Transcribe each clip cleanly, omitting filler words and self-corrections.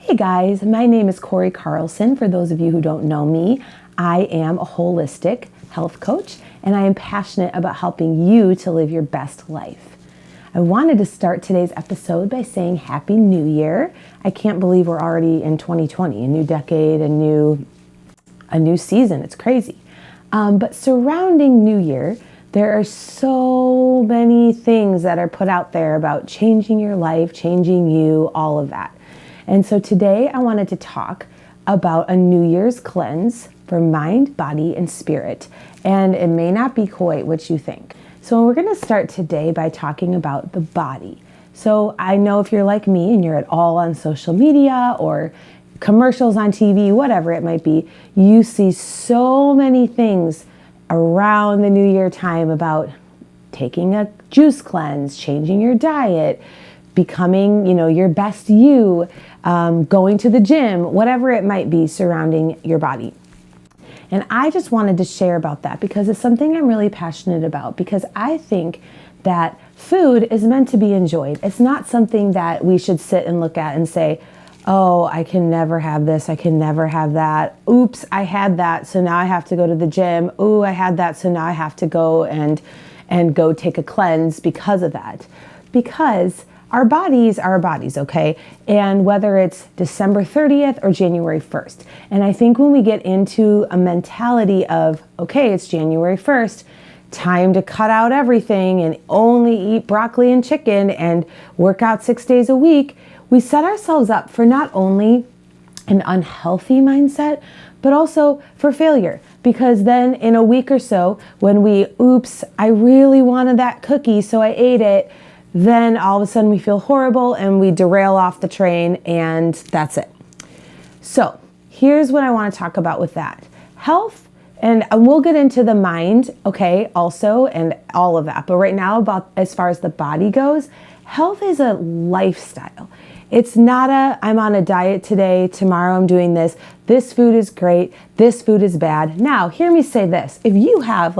Hey guys, my name is Corrie Carlson. For those of you who don't know me, I am a holistic health coach and I am passionate about helping you to live your best life. I wanted to start today's episode by saying Happy New Year. I can't believe we're already in 2020, a new decade, a new season. It's crazy. But surrounding New Year, there are so many things that are put out there about changing your life, changing you, all of that. And so today I wanted to talk about a New Year's cleanse for mind, body, and spirit. And it may not be quite what you think. So we're going to start today by talking about the body. So I know if you're like me and you're at all on social media or commercials on TV, whatever it might be, you see so many things around the New Year time about taking a juice cleanse, changing your diet, becoming, your best you, going to the gym, whatever it might be surrounding your body. And I just wanted to share about that because it's something I'm really passionate about, because I think that food is meant to be enjoyed. It's not something that we should sit and look at and say, oh, I can never have this, I can never have that. Oops, I had that, so now I have to go to the gym. Ooh, I had that, so now I have to go and go take a cleanse because of that. Because our bodies are our bodies, okay? And whether it's December 30th or January 1st. And I think when we get into a mentality of, okay, it's January 1st, time to cut out everything and only eat broccoli and chicken and work out 6 days a week, we set ourselves up for not only an unhealthy mindset, but also for failure. Because then in a week or so, when oops, I really wanted that cookie, so I ate it, then all of a sudden we feel horrible and we derail off the train and that's it. So here's what I want to talk about with that. Health, and we'll get into the mind, okay, also, and all of that. But right now, about as far as the body goes, health is a lifestyle. It's not I'm on a diet today, tomorrow I'm doing this. This food is great, this food is bad. Now, hear me say this. If you have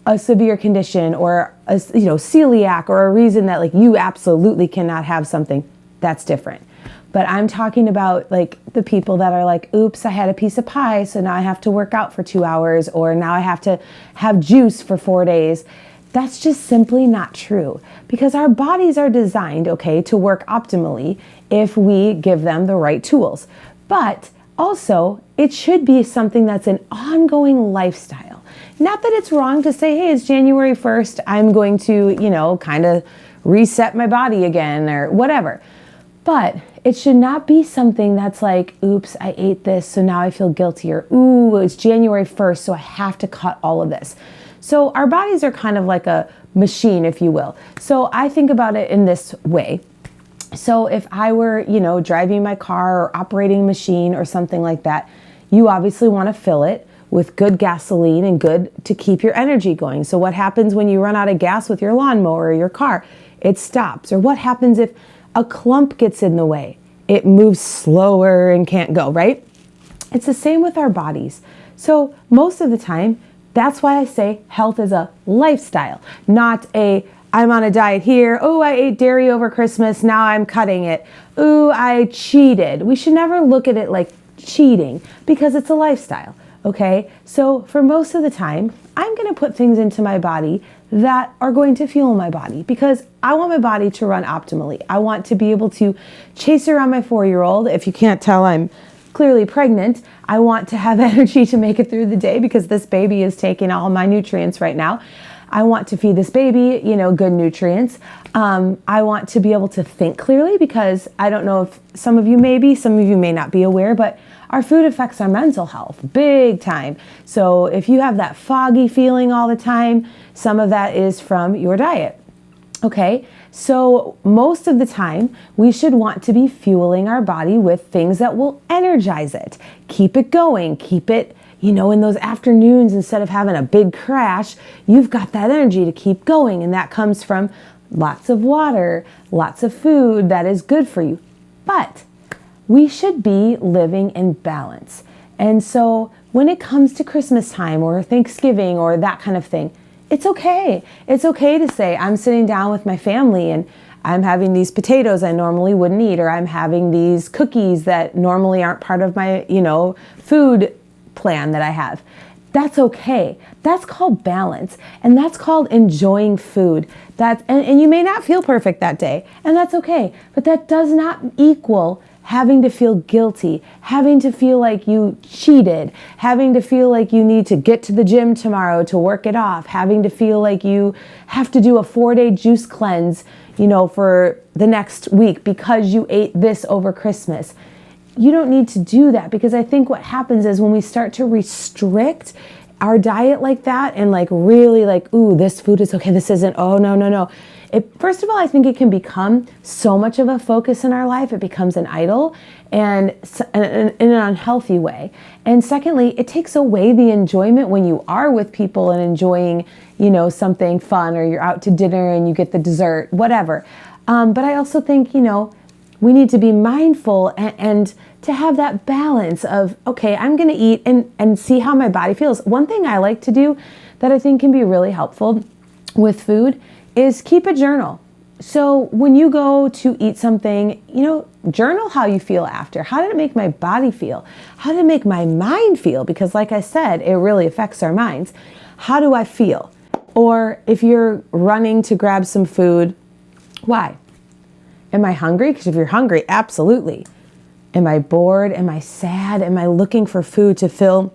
a severe condition or celiac or a reason that you absolutely cannot have something, that's different. But I'm talking about the people that are oops, I had a piece of pie, so now I have to work out for 2 hours, or now I have to have juice for 4 days. That's just simply not true, because our bodies are designed, okay, to work optimally if we give them the right tools. But also, it should be something that's an ongoing lifestyle. Not that it's wrong to say, hey, it's January 1st, I'm going to, kind of reset my body again or whatever. But it should not be something that's oops, I ate this, so now I feel guilty, or ooh, it's January 1st, so I have to cut all of this. So our bodies are kind of like a machine, if you will. So I think about it in this way. So if I were, driving my car or operating a machine or something like that, you obviously want to fill it with good gasoline and good to keep your energy going. So what happens when you run out of gas with your lawnmower or your car? It stops. Or what happens if a clump gets in the way? It moves slower and can't go, right? It's the same with our bodies. So most of the time, that's why I say health is a lifestyle, not I'm on a diet here. Oh, I ate dairy over Christmas. Now I'm cutting it. Ooh, I cheated. We should never look at it like cheating, because it's a lifestyle. Okay, so for most of the time, I'm going to put things into my body that are going to fuel my body, because I want my body to run optimally. I want to be able to chase around my 4-year-old. If you can't tell, I'm clearly pregnant. I want to have energy to make it through the day because this baby is taking all my nutrients right now. I want to feed this baby, good nutrients. I want to be able to think clearly, because I don't know if some of you may not be aware, but our food affects our mental health big time. So if you have that foggy feeling all the time, some of that is from your diet. Okay, so most of the time we should want to be fueling our body with things that will energize it, keep it going, keep it, in those afternoons, instead of having a big crash, you've got that energy to keep going. And that comes from lots of water, lots of food that is good for you. But we should be living in balance. And so when it comes to Christmas time or Thanksgiving or that kind of thing, it's okay. It's okay to say, I'm sitting down with my family and I'm having these potatoes I normally wouldn't eat, or I'm having these cookies that normally aren't part of my, food plan that I have. That's okay. That's called balance. And that's called enjoying food. And you may not feel perfect that day, and that's okay. But that does not equal having to feel guilty, having to feel like you cheated, having to feel like you need to get to the gym tomorrow to work it off, having to feel like you have to do a 4-day juice cleanse, for the next week because you ate this over Christmas. You don't need to do that, because I think what happens is when we start to restrict our diet like that and like really like, ooh, this food is okay, this isn't, oh, no. First of all, I think it can become so much of a focus in our life. It becomes an idol, and in an unhealthy way. And secondly, it takes away the enjoyment when you are with people and enjoying, something fun, or you're out to dinner and you get the dessert, whatever. But I also think, we need to be mindful and to have that balance of, okay, I'm going to eat and see how my body feels. One thing I like to do that I think can be really helpful with food is keep a journal. So when you go to eat something, journal how you feel after. How did it make my body feel? How did it make my mind feel? Because like I said, it really affects our minds. How do I feel? Or if you're running to grab some food, why? Am I hungry? Because if you're hungry, absolutely. Am I bored? Am I sad? Am I looking for food to fill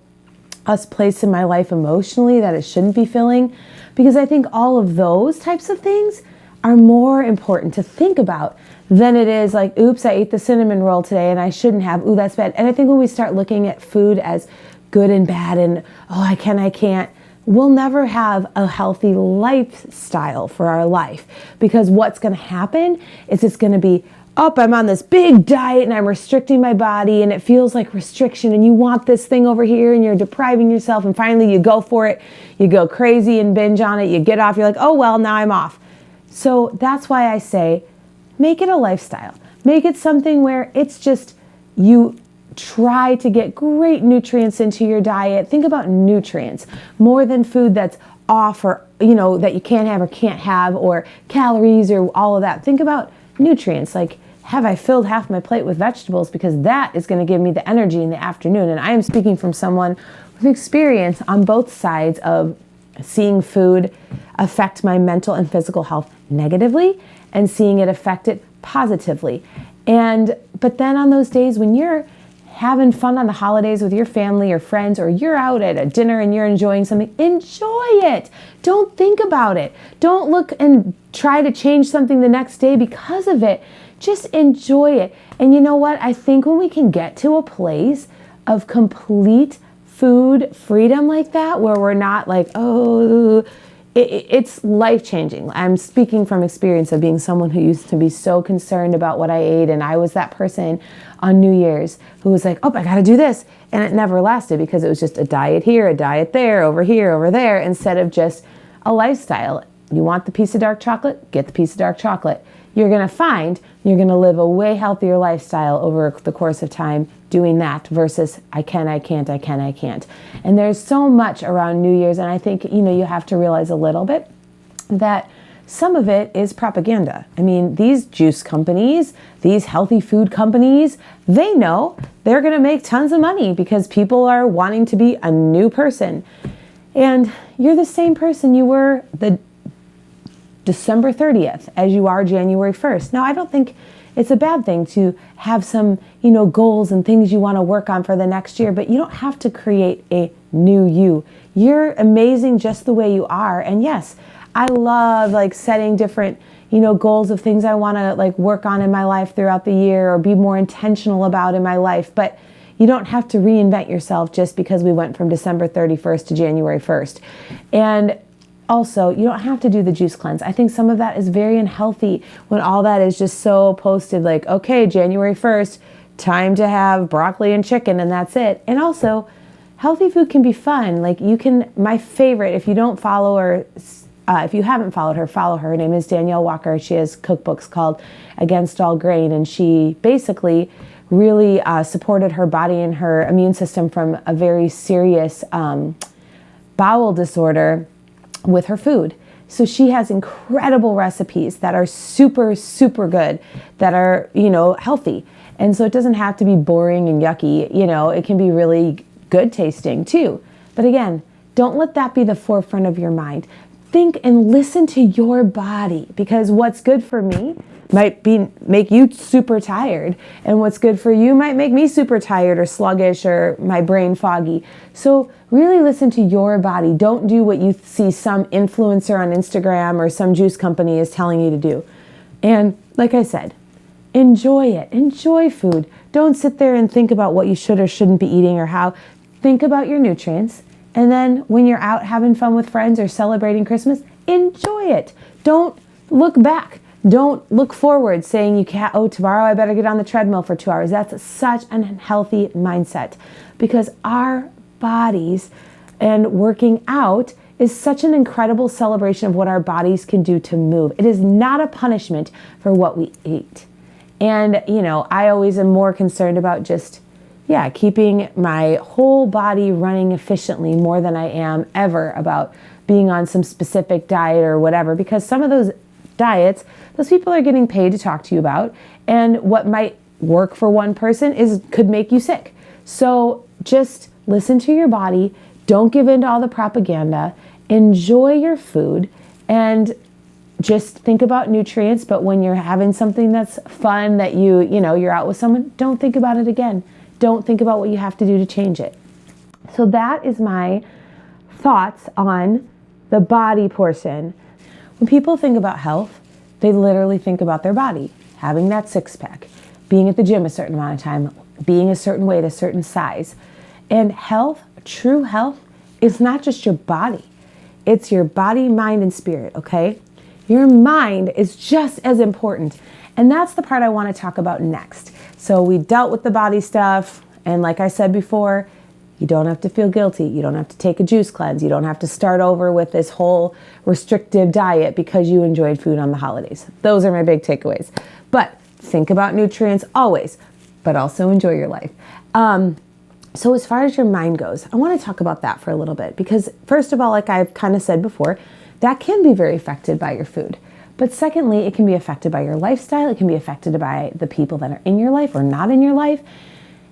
a place in my life emotionally that it shouldn't be filling? Because I think all of those types of things are more important to think about than it is like, oops, I ate the cinnamon roll today and I shouldn't have. Ooh, that's bad. And I think when we start looking at food as good and bad and, oh, I can't, we'll never have a healthy lifestyle for our life. Because what's going to happen is it's going to be, oh, I'm on this big diet and I'm restricting my body and it feels like restriction and you want this thing over here and you're depriving yourself, and finally you go for it, you go crazy and binge on it, you get off, you're like, oh, well, now I'm off. So that's why I say, make it a lifestyle. Make it something where it's just you try to get great nutrients into your diet. Think about nutrients more than food that's off, or, that you can't have or can't have, or calories or all of that. Think about nutrients. Like, have I filled half my plate with vegetables? Because that is going to give me the energy in the afternoon. And I am speaking from someone with experience on both sides of seeing food affect my mental and physical health negatively and seeing it affect it positively. But then on those days when you're having fun on the holidays with your family or friends, or you're out at a dinner and you're enjoying something, enjoy it. Don't think about it. Don't look and try to change something the next day because of it. Just enjoy it. And you know what? I think when we can get to a place of complete food freedom like that, where we're not like, oh, it's life-changing. I'm speaking from experience of being someone who used to be so concerned about what I ate, and I was that person on New Year's who was like, oh, I gotta do this, and it never lasted because it was just a diet here, a diet there, over here, over there, instead of just a lifestyle. You want the piece of dark chocolate? Get the piece of dark chocolate. You're gonna find you're gonna live a way healthier lifestyle over the course of time doing that versus I can't. And there's so much around New Year's, and I think, you have to realize a little bit that some of it is propaganda. I mean, these juice companies, these healthy food companies, they know they're going to make tons of money because people are wanting to be a new person. And you're the same person you were the December 30th as you are January 1st. Now, I don't think it's a bad thing to have some, goals and things you want to work on for the next year, but you don't have to create a new you. You're amazing just the way you are. And yes, I love setting different, goals of things I want to work on in my life throughout the year or be more intentional about in my life. But you don't have to reinvent yourself just because we went from December 31st to January 1st. And also, you don't have to do the juice cleanse. I think some of that is very unhealthy when all that is just so posted okay, January 1st, time to have broccoli and chicken and that's it. And also, healthy food can be fun. My favorite, if you don't follow her, if you haven't followed her, follow her. Her name is Danielle Walker. She has cookbooks called Against All Grain, and she basically really supported her body and her immune system from a very serious bowel disorder with her food. So she has incredible recipes that are super, super good, that are, healthy. And so it doesn't have to be boring and yucky, it can be really good tasting too. But again, don't let that be the forefront of your mind. Think and listen to your body, because what's good for me might make you super tired, and what's good for you might make me super tired or sluggish or my brain foggy. So really listen to your body. Don't do what you see some influencer on Instagram or some juice company is telling you to do. And like I said, enjoy it. Enjoy food. Don't sit there and think about what you should or shouldn't be eating or how. Think about your nutrients. And then when you're out having fun with friends or celebrating Christmas, enjoy it. Don't look back. Don't look forward saying you can't, tomorrow I better get on the treadmill for 2 hours. That's such an unhealthy mindset, because our bodies and working out is such an incredible celebration of what our bodies can do to move. It is not a punishment for what we eat. And, I always am more concerned about just keeping my whole body running efficiently more than I am ever about being on some specific diet or whatever, because some of those diets, those people are getting paid to talk to you about, and what might work for one person could make you sick. So just listen to your body. Don't give in to all the propaganda. Enjoy your food and just think about nutrients. But when you're having something that's fun, that you're out with someone, don't think about it again. Don't think about what you have to do to change it. So that is my thoughts on the body portion. When people think about health, they literally think about their body, having that six-pack, being at the gym a certain amount of time, being a certain weight, a certain size. And health, true health, is not just your body. It's your body, mind, and spirit, okay? Your mind is just as important. And that's the part I want to talk about next. So we dealt with the body stuff. And like I said before, you don't have to feel guilty. You don't have to take a juice cleanse. You don't have to start over with this whole restrictive diet because you enjoyed food on the holidays. Those are my big takeaways. But think about nutrients always, but also enjoy your life. So as far as your mind goes, I want to talk about that for a little bit, because first of all, like I've kind of said before, that can be very affected by your food. But secondly, it can be affected by your lifestyle. It can be affected by the people that are in your life or not in your life.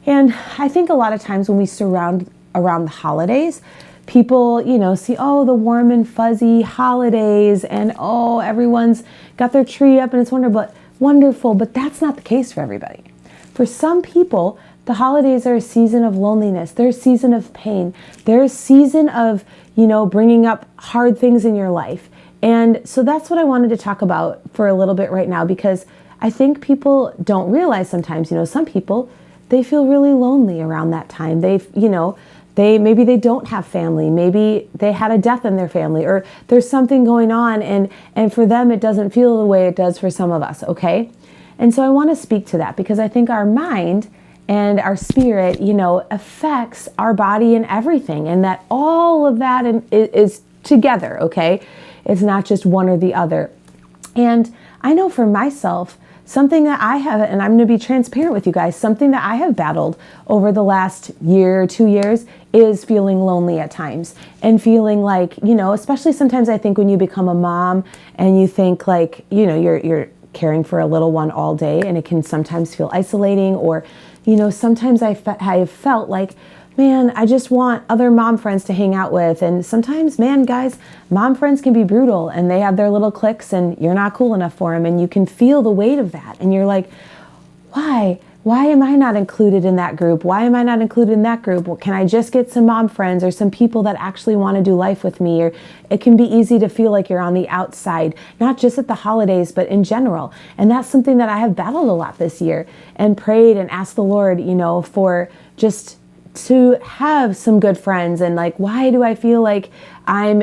And I think a lot of times when we surround around the holidays, people, see, the warm and fuzzy holidays, and everyone's got their tree up and it's wonderful, but that's not the case for everybody. For some people, the holidays are a season of loneliness. They're a season of pain. They're a season of, bringing up hard things in your life. And so that's what I wanted to talk about for a little bit right now, because I think people don't realize sometimes, some people, they feel really lonely around that time. Maybe they don't have family. Maybe they had a death in their family, or there's something going on, and for them it doesn't feel the way it does for some of us, okay? And so I want to speak to that, because I think our mind and our spirit, affects our body and everything, and that all of that is together, okay? It's not just one or the other. And I know for myself, something that I have, and I'm going to be transparent with you guys, something that I have battled over the last year or 2 years is feeling lonely at times, and feeling like, especially sometimes I think when you become a mom and you think like, you're caring for a little one all day, and it can sometimes feel isolating, or, sometimes I have felt like, man, I just want other mom friends to hang out with. And sometimes, man, guys, mom friends can be brutal, and they have their little cliques, and you're not cool enough for them, and you can feel the weight of that. And you're like, why? Why am I not included in that group? Why am I not included in that group? Well, can I just get some mom friends or some people that actually want to do life with me? Or it can be easy to feel like you're on the outside, not just at the holidays, but in general. And that's something that I have battled a lot this year, and prayed and asked the Lord, for just to have some good friends. And like, why do I feel like I'm,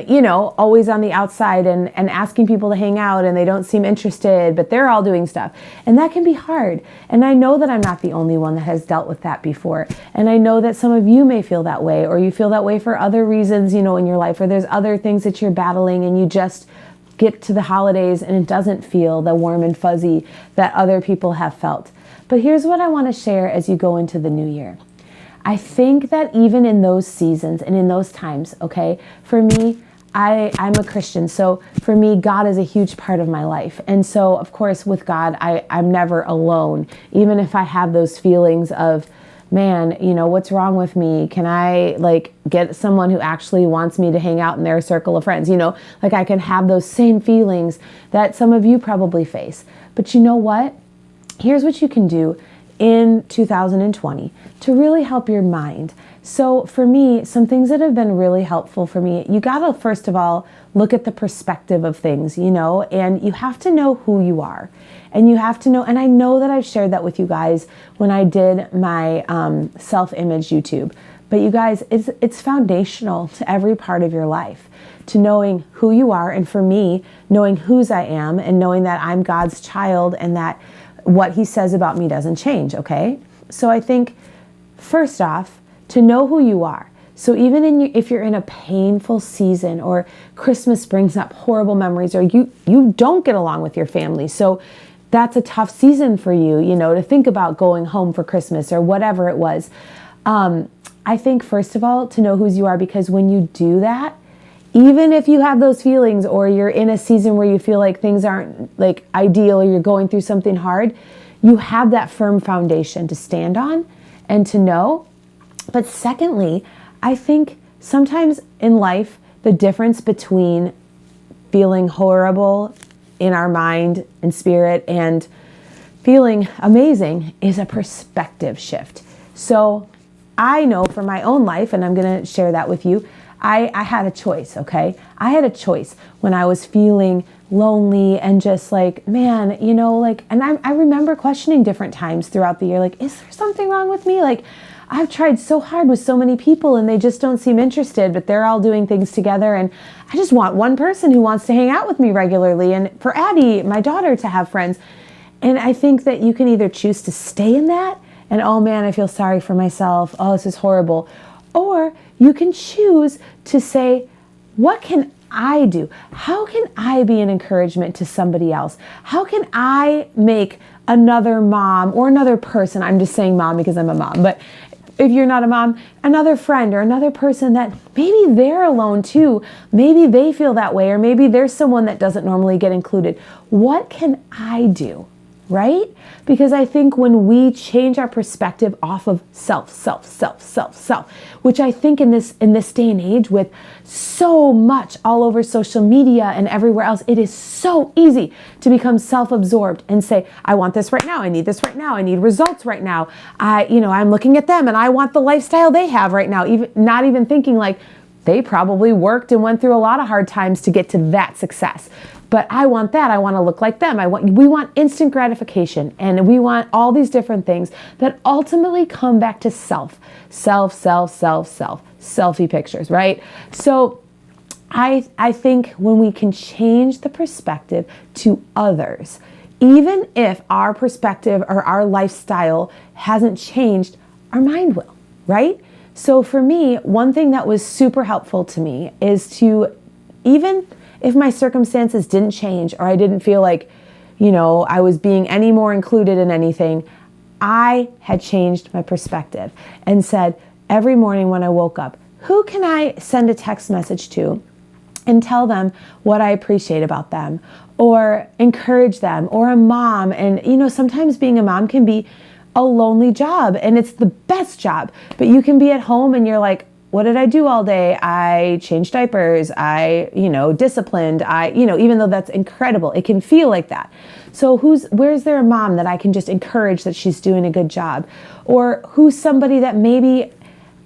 always on the outside and asking people to hang out, and they don't seem interested, but they're all doing stuff. And that can be hard. And I know that I'm not the only one that has dealt with that before. And I know that some of you may feel that way, or you feel that way for other reasons, in your life, or there's other things that you're battling, and you just get to the holidays and it doesn't feel the warm and fuzzy that other people have felt. But here's what I want to share as you go into the new year. I think that even in those seasons and in those times, okay, for me, I'm a Christian, so for me, God is a huge part of my life. And so, of course, with God, I'm never alone. Even if I have those feelings of, man, what's wrong with me? Can I get someone who actually wants me to hang out in their circle of friends? I can have those same feelings that some of you probably face. But you know what? Here's what you can do in 2020 to really help your mind. So for me, some things that have been really helpful for me, you got to first of all look at the perspective of things, and you have to know who you are. And you have to know, and I know that I've shared that with you guys when I did my self-image YouTube. But you guys, it's foundational to every part of your life, to knowing who you are. And for me, knowing whose I am and knowing that I'm God's child and that what he says about me doesn't change, okay? So I think, first off, to know who you are. So even if you're in a painful season or Christmas brings up horrible memories or you don't get along with your family, so that's a tough season for you, to think about going home for Christmas or whatever it was. I think, first of all, to know whose you are, because when you do that, even if you have those feelings or you're in a season where you feel like things aren't ideal or you're going through something hard, you have that firm foundation to stand on and to know. But secondly, I think sometimes in life, the difference between feeling horrible in our mind and spirit and feeling amazing is a perspective shift. So I know for my own life, and I'm going to share that with you, I had a choice, okay? I had a choice when I was feeling lonely and just man, and I remember questioning different times throughout the year, is there something wrong with me? I've tried so hard with so many people and they just don't seem interested, but they're all doing things together. And I just want one person who wants to hang out with me regularly. And for Addie, my daughter, to have friends. And I think that you can either choose to stay in that and, oh man, I feel sorry for myself. Oh, this is horrible. Or you can choose to say, what can I do? How can I be an encouragement to somebody else? How can I make another mom or another person, I'm just saying mom because I'm a mom, but if you're not a mom, another friend or another person that maybe they're alone too, maybe they feel that way, or maybe there's someone that doesn't normally get included. What can I do? Right? Because I think when we change our perspective off of self, which I think in this day and age with so much all over social media and everywhere else, it is so easy to become self-absorbed and say, I want this right now. I need this right now. I need results right now. I'm looking at them and I want the lifestyle they have right now. Even not even thinking they probably worked and went through a lot of hard times to get to that success. But I want that. I want to look like them. We want instant gratification, and we want all these different things that ultimately come back to selfie pictures, right? So I think when we can change the perspective to others, even if our perspective or our lifestyle hasn't changed, our mind will, right? So for me, one thing that was super helpful to me is to, even if my circumstances didn't change or I didn't feel like, I was being any more included in anything, I had changed my perspective and said every morning when I woke up, who can I send a text message to and tell them what I appreciate about them or encourage them, or a mom. And, sometimes being a mom can be a lonely job and it's the best job, but you can be at home and you're like, what did I do all day? I changed diapers. I, disciplined. Even though that's incredible, it can feel like that. So where's there a mom that I can just encourage that she's doing a good job? Or who's somebody that maybe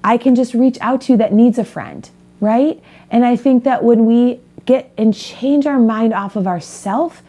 I can just reach out to that needs a friend, right? And I think that when we get and change our mind off of ourself,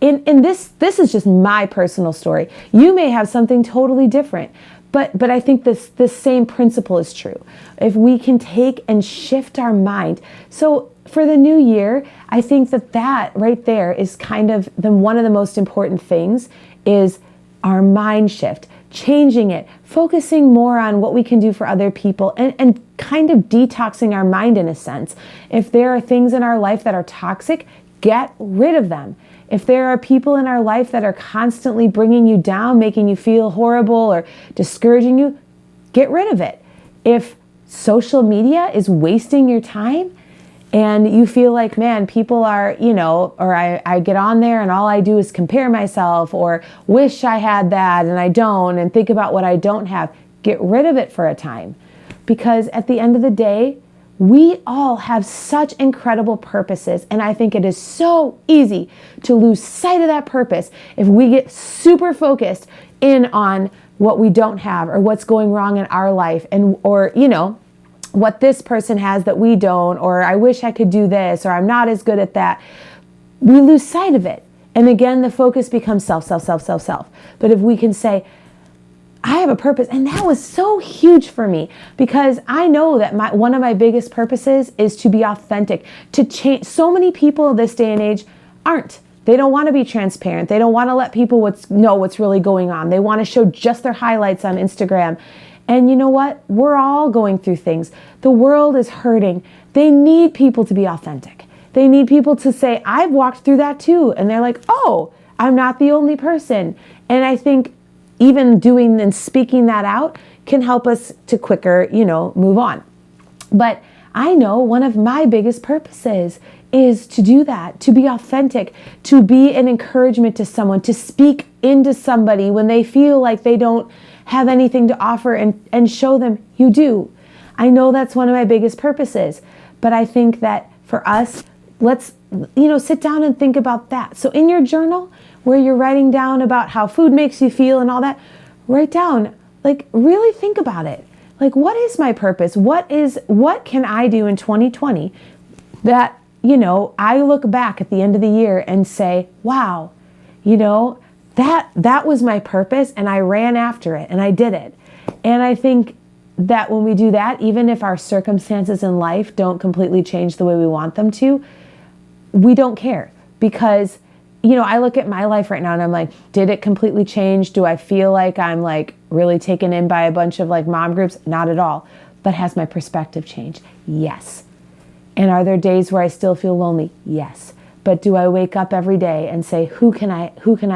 and this is just my personal story. You may have something totally different. But I think this same principle is true. If we can take and shift our mind. So for the new year, I think that right there is kind of one of the most important things is our mind shift, changing it, focusing more on what we can do for other people and kind of detoxing our mind in a sense. If there are things in our life that are toxic, get rid of them. If there are people in our life that are constantly bringing you down, making you feel horrible or discouraging you, get rid of it. If social media is wasting your time, and you feel like, man, people are, or I get on there and all I do is compare myself or wish I had that and I don't, and think about what I don't have, get rid of it for a time. Because at the end of the day, we all have such incredible purposes, and I think it is so easy to lose sight of that purpose if we get super focused in on what we don't have or what's going wrong in our life, and or what this person has that we don't, or I wish I could do this, or I'm not as good at that. We lose sight of it. And again, the focus becomes self. But if we can say, I have a purpose, and that was so huge for me, because I know that one of my biggest purposes is to be authentic, to change. So many people this day and age aren't. They don't want to be transparent. They don't want to let people know what's really going on. They want to show just their highlights on Instagram. And you know what? We're all going through things. The world is hurting. They need people to be authentic. They need people to say, I've walked through that too. And they're like, oh, I'm not the only person. And I think even doing and speaking that out can help us to quicker, move on. But I know one of my biggest purposes is to do that, to be authentic, to be an encouragement to someone, to speak into somebody when they feel like they don't have anything to offer, and show them you do. I know that's one of my biggest purposes, but I think that for us, let's, sit down and think about that. So in your journal, where you're writing down about how food makes you feel and all that, write down, really think about it. What is my purpose? What can I do in 2020 that, I look back at the end of the year and say, wow, that was my purpose, and I ran after it and I did it. And I think that when we do that, even if our circumstances in life don't completely change the way we want them to, we don't care, because I look at my life right now and I'm like, did it completely change? Do I feel like I'm really taken in by a bunch of mom groups? Not at all. But has my perspective changed? Yes. And are there days where I still feel lonely? Yes. But do I wake up every day and say, who can I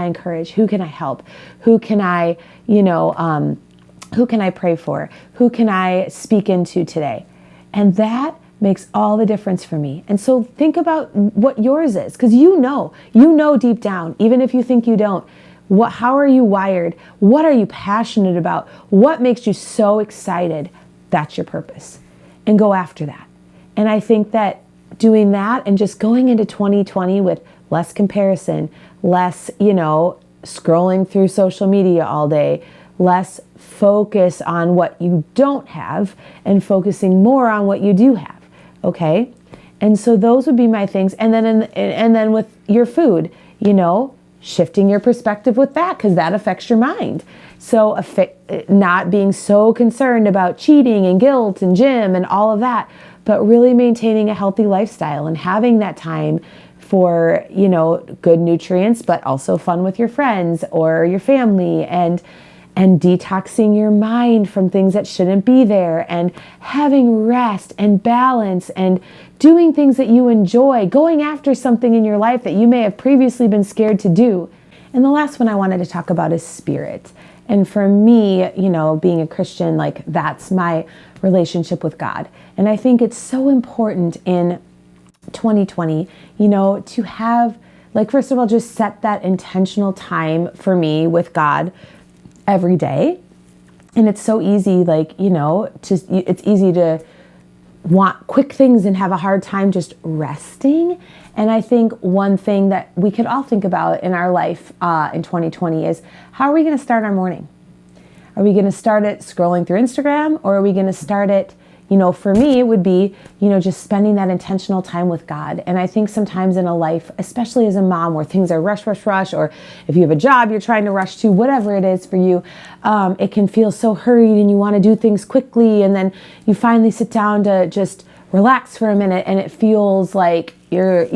encourage? Who can I help? Who can I, who can I pray for? Who can I speak into today? And that makes all the difference for me. And so think about what yours is, because you know deep down, even if you think you don't, how are you wired? What are you passionate about? What makes you so excited? That's your purpose. And go after that. And I think that doing that and just going into 2020 with less comparison, less, scrolling through social media all day, less focus on what you don't have and focusing more on what you do have. Okay. And so those would be my things. And then with your food, shifting your perspective with that, because that affects your mind. So not being so concerned about cheating and guilt and gym and all of that, but really maintaining a healthy lifestyle and having that time for, good nutrients, but also fun with your friends or your family, and detoxing your mind from things that shouldn't be there, and having rest and balance and doing things that you enjoy, going after something in your life that you may have previously been scared to do. And the last one I wanted to talk about is spirit. And for me, being a Christian, that's my relationship with God. And I think it's so important in 2020, to have, first of all, just set that intentional time for me with God every day. And it's so easy, it's easy to want quick things and have a hard time just resting. And I think one thing that we could all think about in our life in 2020 is, how are we going to start our morning? Are we going to start it scrolling through Instagram, or are we going to start it, for me, it would be, just spending that intentional time with God. And I think sometimes in a life, especially as a mom, where things are rush, or if you have a job you're trying to rush to, whatever it is for you, it can feel so hurried and you want to do things quickly. And then you finally sit down to just relax for a minute, and it feels like your,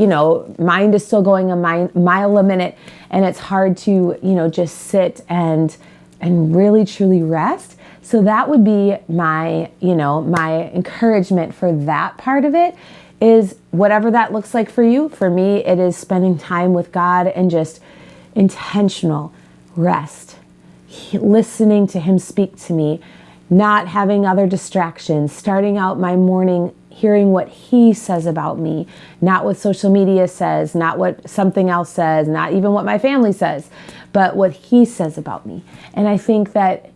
mind is still going a mile a minute, and it's hard to, just sit and really truly rest. So that would be my, my encouragement for that part of it, is whatever that looks like for you. For me, it is spending time with God and just intentional rest, listening to Him speak to me, not having other distractions, starting out my morning hearing what he says about me, not what social media says, not what something else says, not even what my family says, but what he says about me. And I think that,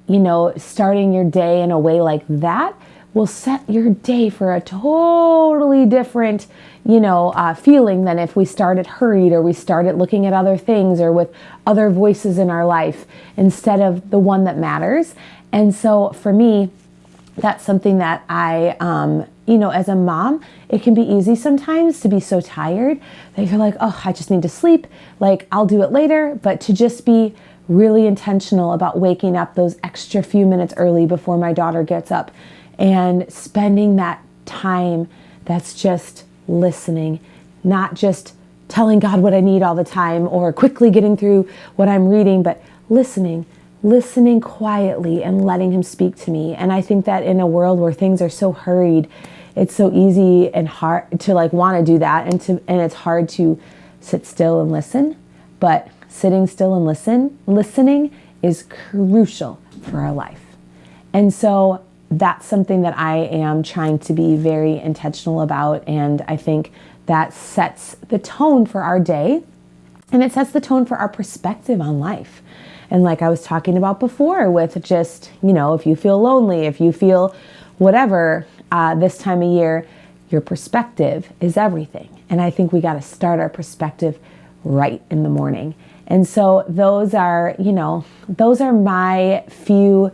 starting your day in a way like that will set your day for a totally different, feeling than if we started hurried or we started looking at other things or with other voices in our life instead of the one that matters. And so for me, that's something that I, as a mom, it can be easy sometimes to be so tired that you're like, oh, I just need to sleep. Like, I'll do it later. But to just be really intentional about waking up those extra few minutes early before my daughter gets up and spending that time that's just listening, not just telling God what I need all the time or quickly getting through what I'm reading, but listening quietly and letting him speak to me. And I think that in a world where things are so hurried, it's so easy and hard to want to do that. And it's hard to sit still and listen, but sitting still and listening is crucial for our life. And so that's something that I am trying to be very intentional about. And I think that sets the tone for our day, and it sets the tone for our perspective on life. And like I was talking about before with just, if you feel lonely, if you feel whatever this time of year, your perspective is everything. And I think we got to start our perspective right in the morning. And so those are my few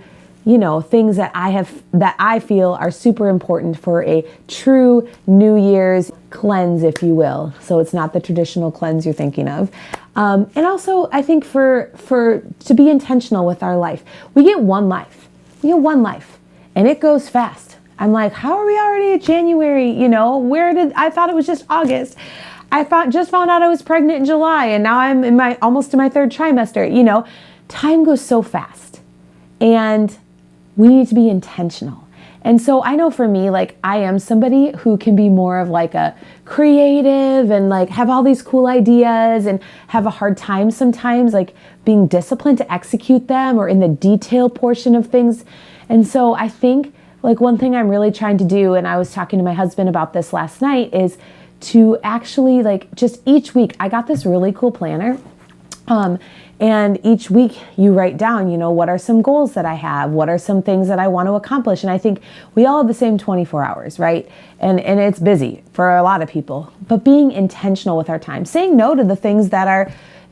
things that I feel are super important for a true New Year's cleanse, if you will. So it's not the traditional cleanse you're thinking of. And also, I think to be intentional with our life. We get one life. And it goes fast. I'm like, how are we already at January? I thought it was just August. Just found out I was pregnant in July, and now I'm almost in my third trimester. Time goes so fast. And we need to be intentional. And so I know for me, I am somebody who can be more of a creative and have all these cool ideas and have a hard time sometimes being disciplined to execute them or in the detail portion of things. And so I think one thing I'm really trying to do, and I was talking to my husband about this last night, is to actually just each week, I got this really cool planner. And each week you write down, what are some goals that I have? What are some things that I want to accomplish? And I think we all have the same 24 hours, right? And it's busy for a lot of people, but being intentional with our time, saying no to the things that are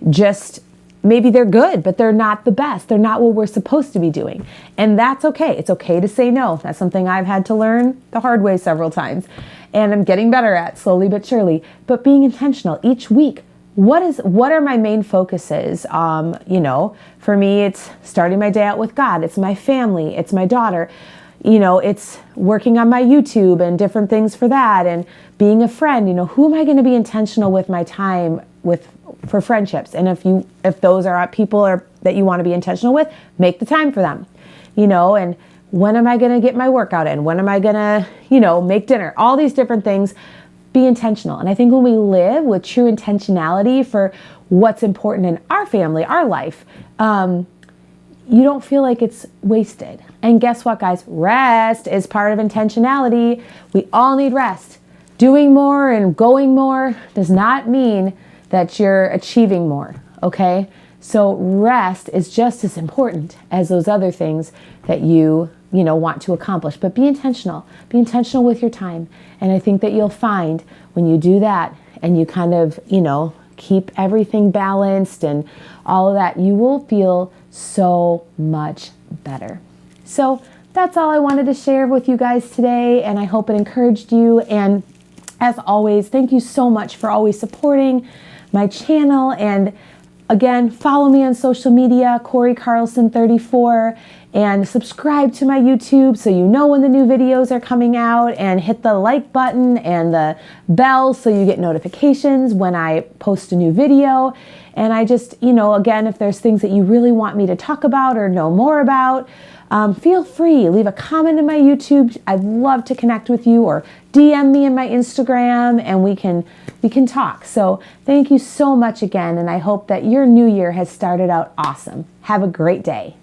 just, maybe they're good, but they're not the best. They're not what we're supposed to be doing. And that's okay. It's okay to say no. That's something I've had to learn the hard way several times. And I'm getting better at slowly but surely. But being intentional each week. What are my main focuses? For me, it's starting my day out with God. It's my family. It's my daughter. It's working on my YouTube and different things for that, and being a friend. Who am I going to be intentional with my time for friendships? And if those are people that you want to be intentional with, make the time for them. And when am I going to get my workout in? When am I going to, make dinner? All these different things. Be intentional. And I think when we live with true intentionality for what's important in our family, our life, you don't feel like it's wasted. And guess what, guys? Rest is part of intentionality. We all need rest. Doing more and going more does not mean that you're achieving more, okay? So rest is just as important as those other things that you want to accomplish. But be intentional. Be intentional with your time. And I think that you'll find when you do that and you kind of, keep everything balanced and all of that, you will feel so much better. So that's all I wanted to share with you guys today. And I hope it encouraged you. And as always, thank you so much for always supporting my channel. And again, follow me on social media, Corrie Carlson 34, and subscribe to my YouTube so you know when the new videos are coming out, and hit the like button and the bell so you get notifications when I post a new video. And I just, again, if there's things that you really want me to talk about or know more about, feel free, leave a comment in my YouTube. I'd love to connect with you, or DM me in my Instagram and we can talk. So thank you so much again. And I hope that your new year has started out awesome. Have a great day.